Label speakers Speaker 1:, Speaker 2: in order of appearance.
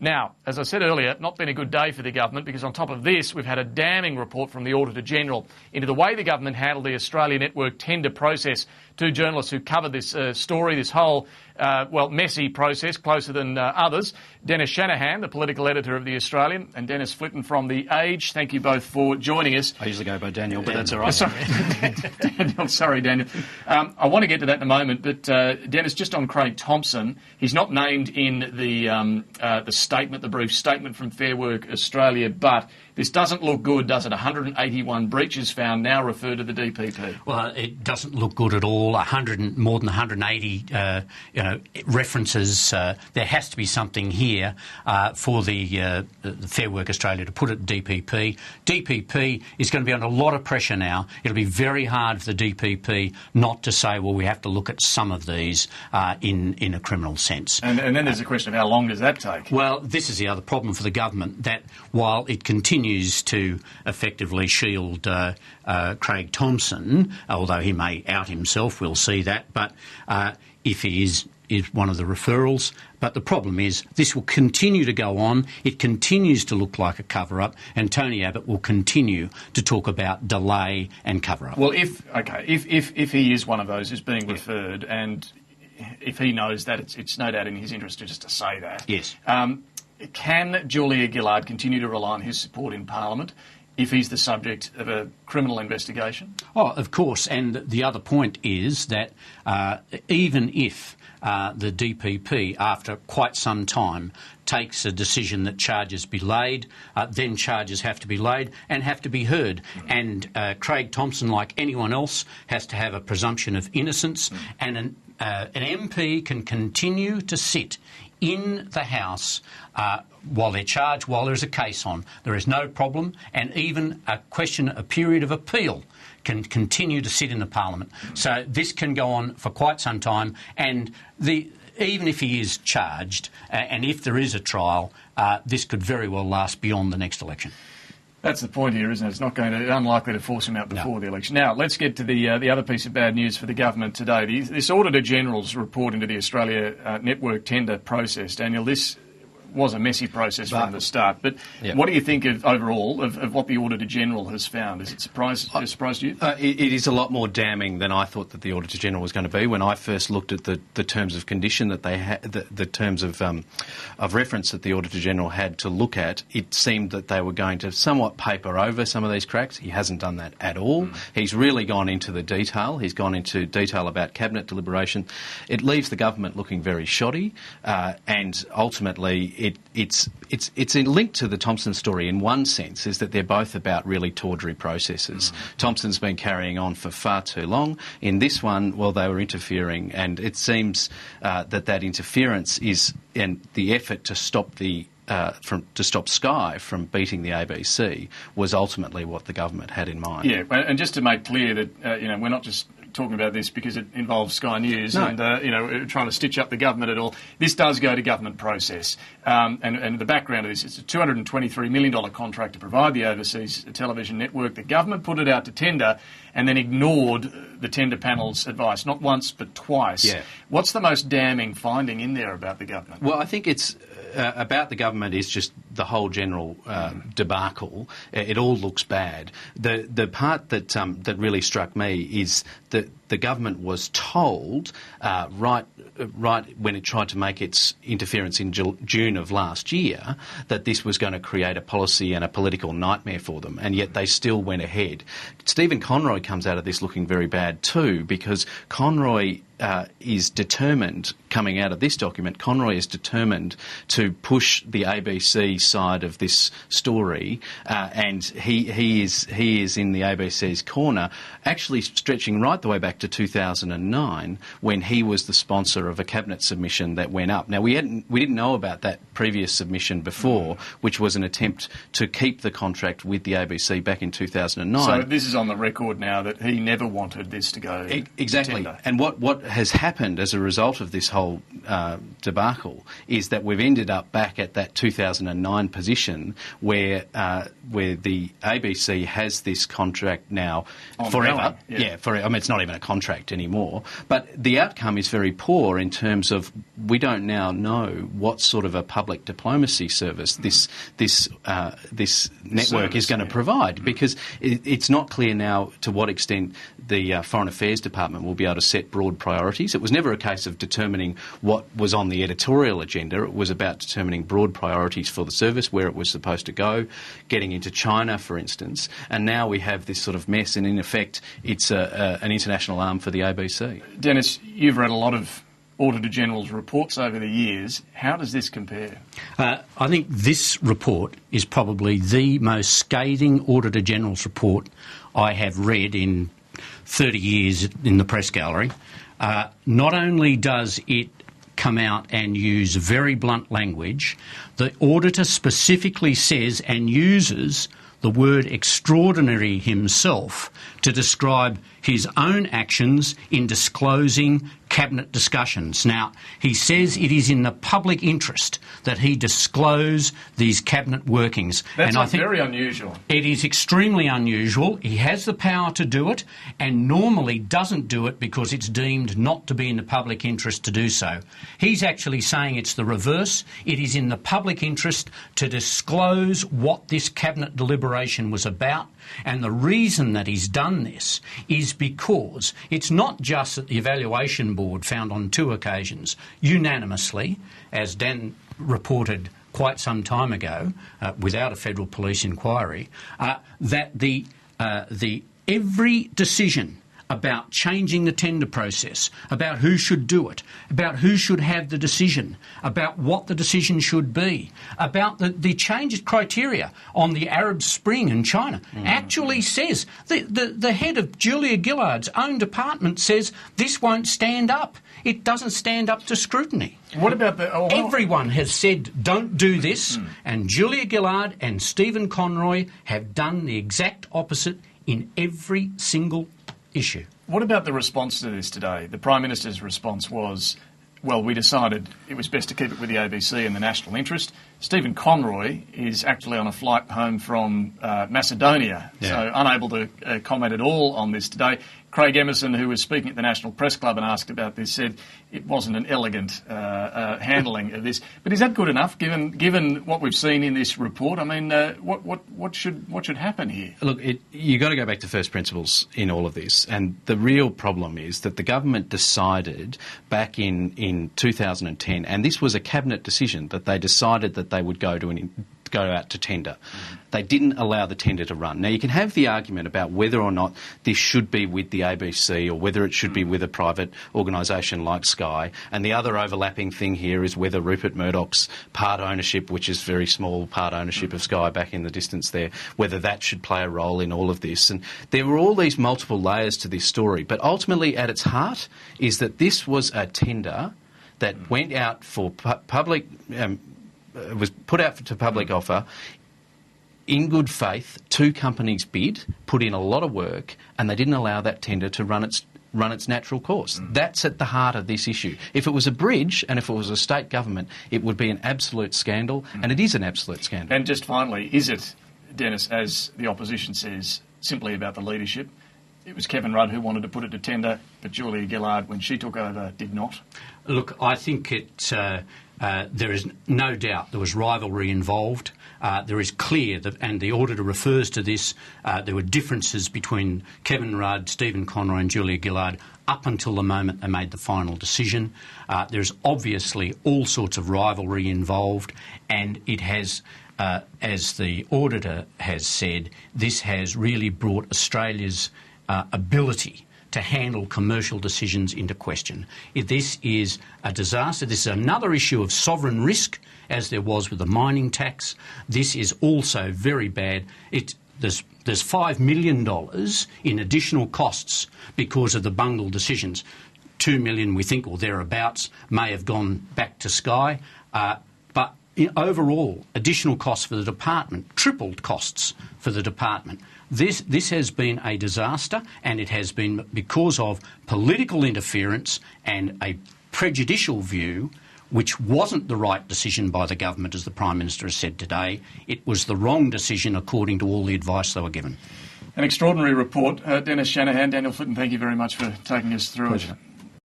Speaker 1: Now, as I said earlier, not been a good day for the government, because on top of this, we've had a damning report from the Auditor-General into the way the government handled the Australian network tender process. Two journalists who covered this story, this whole, messy process, closer than others. Dennis Shanahan, the political editor of The Australian, and Dennis Flitton from The Age. Thank you both for joining us.
Speaker 2: I usually go by Daniel, but that's all right.
Speaker 1: Sorry, Daniel. Sorry, Daniel. I want to get to that in a moment, but Dennis, just on Craig Thompson, he's not named in the statement, the brief statement from Fair Work Australia, but this doesn't look good, does it? 181 breaches found, now refer to the DPP.
Speaker 3: Well, it doesn't look good at all. More than 180 references. There has to be something here for the Fair Work Australia to put it DPP. DPP is going to be under a lot of pressure now. It'll be very hard for the DPP not to say, well, we have to look at some of these in a criminal sense.
Speaker 1: And then there's a question of how long does that take?
Speaker 3: Well, this is the other problem for the government, that while it continues to effectively shield Craig Thompson, although he may out himself, we'll see that, but if he is one of the referrals. But the problem is this will continue to go on. It continues to look like a cover-up, and Tony Abbott will continue to talk about delay and cover-up.
Speaker 1: Well, if he is one of those who's being referred, and if he knows that, it's no doubt in his interest just to say that.
Speaker 3: Yes.
Speaker 1: Can Julia Gillard continue to rely on his support in Parliament if he's the subject of a criminal investigation?
Speaker 3: Oh, of course. And the other point is that even if the DPP, after quite some time, takes a decision that charges be laid, then charges have to be laid and have to be heard. And Craig Thompson, like anyone else, has to have a presumption of innocence, and an MP can continue to sit in the House while they're charged, while there's a case on. There is no problem, and even a period of appeal can continue to sit in the Parliament. So this can go on for quite some time, and even if he is charged, and if there is a trial, this could very well last beyond the next election.
Speaker 1: That's the point here, isn't it? It's unlikely to force him out before the election. Now, let's get to the other piece of bad news for the government today. This Auditor-General's report into the Australia network tender process. Daniel, this was a messy process from the start. But what do you think overall of what the Auditor-General has found? Is it surprised you?
Speaker 2: It is a lot more damning than I thought that the Auditor-General was going to be. When I first looked at the terms of condition that they had, the terms of reference that the Auditor-General had to look at, it seemed that they were going to somewhat paper over some of these cracks. He hasn't done that at all. He's really gone into the detail. He's gone into detail about cabinet deliberation. It leaves the government looking very shoddy, and ultimately it's linked to the Thompson story in one sense, is that they're both about really tawdry processes. Thompson's been carrying on for far too long. In this one, well, they were interfering, and it seems that interference is, and the effort to stop stop Sky from beating the ABC was ultimately what the government had in mind.
Speaker 1: Yeah, and just to make clear that we're not just talking about this because it involves Sky News and trying to stitch up the government at all. This does go to government process, and the background of this is a $223 million contract to provide the overseas television network. The government put it out to tender and then ignored the tender panel's advice, not once but twice.
Speaker 2: Yeah.
Speaker 1: What's the most damning finding in there about the government?
Speaker 2: Well, I think it's about the government is just the whole general debacle. It all looks bad. The part that really struck me is that the government was told right when it tried to make its interference in June of last year that this was going to create a policy and a political nightmare for them, and yet they still went ahead. Stephen Conroy comes out of this looking very bad too, because Conroy is determined, coming out of this document, Conroy is determined to push the ABC side of this story, and he is in the ABC's corner, actually stretching right the way back to 2009 when he was the sponsor of a cabinet submission that went up. Now, we didn't know about that previous submission before, which was an attempt to keep the contract with the ABC back in 2009.
Speaker 1: So this is on the record now that he never wanted this to go
Speaker 2: exactly.
Speaker 1: to tender.
Speaker 2: And what has happened as a result of this whole debacle is that we've ended up back at that 2009 position where the ABC has this contract now forever. I mean, it's not even a contract anymore. But the outcome is very poor in terms of we don't now know what sort of a public diplomacy service this network is going to provide, because it's not clear now to what extent the Foreign Affairs Department will be able to set broad priorities. It was never a case of determining what was on the editorial agenda. It was about determining broad priorities for the service, where it was supposed to go, getting into China, for instance. And now we have this sort of mess, and in effect, it's an international arm for the ABC.
Speaker 1: Dennis, you've read a lot of Auditor-General's reports over the years. How does this compare?
Speaker 3: I think this report is probably the most scathing Auditor-General's report I have read in 30 years in the press gallery. Not only does it come out and use very blunt language, the auditor specifically says and uses the word extraordinary himself to describe his own actions in disclosing cabinet discussions. Now, he says it is in the public interest that he disclose these cabinet workings.
Speaker 1: That's I think very unusual.
Speaker 3: It is extremely unusual. He has the power to do it and normally doesn't do it because it's deemed not to be in the public interest to do so. He's actually saying it's the reverse. It is in the public interest to disclose what this cabinet deliberation was about, and the reason that he's done this is because it's not just that the Evaluation Board found on 2 occasions unanimously, as Dan reported quite some time ago, without a federal police inquiry, that the every decision about changing the tender process, about who should do it, about who should have the decision, about what the decision should be, about the changed criteria on the Arab Spring in China, actually says, the head of Julia Gillard's own department says this won't stand up. It doesn't stand up to scrutiny.
Speaker 1: What about the...
Speaker 3: Everyone has said don't do this, and Julia Gillard and Stephen Conroy have done the exact opposite in every single issue.
Speaker 1: What about the response to this today? The Prime Minister's response was, well, we decided it was best to keep it with the ABC and the national interest. Stephen Conroy is actually on a flight home from Macedonia, so unable to comment at all on this today. Craig Emerson, who was speaking at the National Press Club and asked about this, said it wasn't an elegant handling of this. But is that good enough, given what we've seen in this report? I mean, what should happen here?
Speaker 2: Look, you've got to go back to first principles in all of this, and the real problem is that the government decided back in 2010, and this was a cabinet decision, that they decided that they would go out to tender. They didn't allow the tender to run. Now, you can have the argument about whether or not this should be with the ABC or whether it should be with a private organisation like Sky. And the other overlapping thing here is whether Rupert Murdoch's part ownership, which is very small part ownership of Sky back in the distance there, whether that should play a role in all of this. And there were all these multiple layers to this story. But ultimately, at its heart, is that this was a tender that went out for public... was put out to public offer in good faith. 2 companies bid, put in a lot of work, and they didn't allow that tender to run its natural course. That's at the heart of this issue. If it was a bridge and if it was a state government, it would be an absolute scandal, and it is an absolute scandal.
Speaker 1: And just finally, is it, Dennis, as the opposition says, simply about the leadership? It was Kevin Rudd who wanted to put it to tender, but Julia Gillard, when she took over, did not?
Speaker 3: Look, I think there is no doubt there was rivalry involved. There is clear that, and the auditor refers to this, there were differences between Kevin Rudd, Stephen Conroy and Julia Gillard up until the moment they made the final decision. There's obviously all sorts of rivalry involved, and it has, as the auditor has said, this has really brought Australia's ability to handle commercial decisions into question. This is a disaster. This is another issue of sovereign risk, as there was with the mining tax. This is also very bad. There's $5 million in additional costs because of the bungled decisions. $2 million, we think, or thereabouts, may have gone back to Sky. But overall additional costs for the department, tripled costs for the department. This has been a disaster, and it has been because of political interference and a prejudicial view, which wasn't the right decision by the government, as the Prime Minister has said today. It was the wrong decision according to all the advice they were given.
Speaker 1: An extraordinary report. Dennis Shanahan, Daniel Flitton, thank you very much for taking us through it.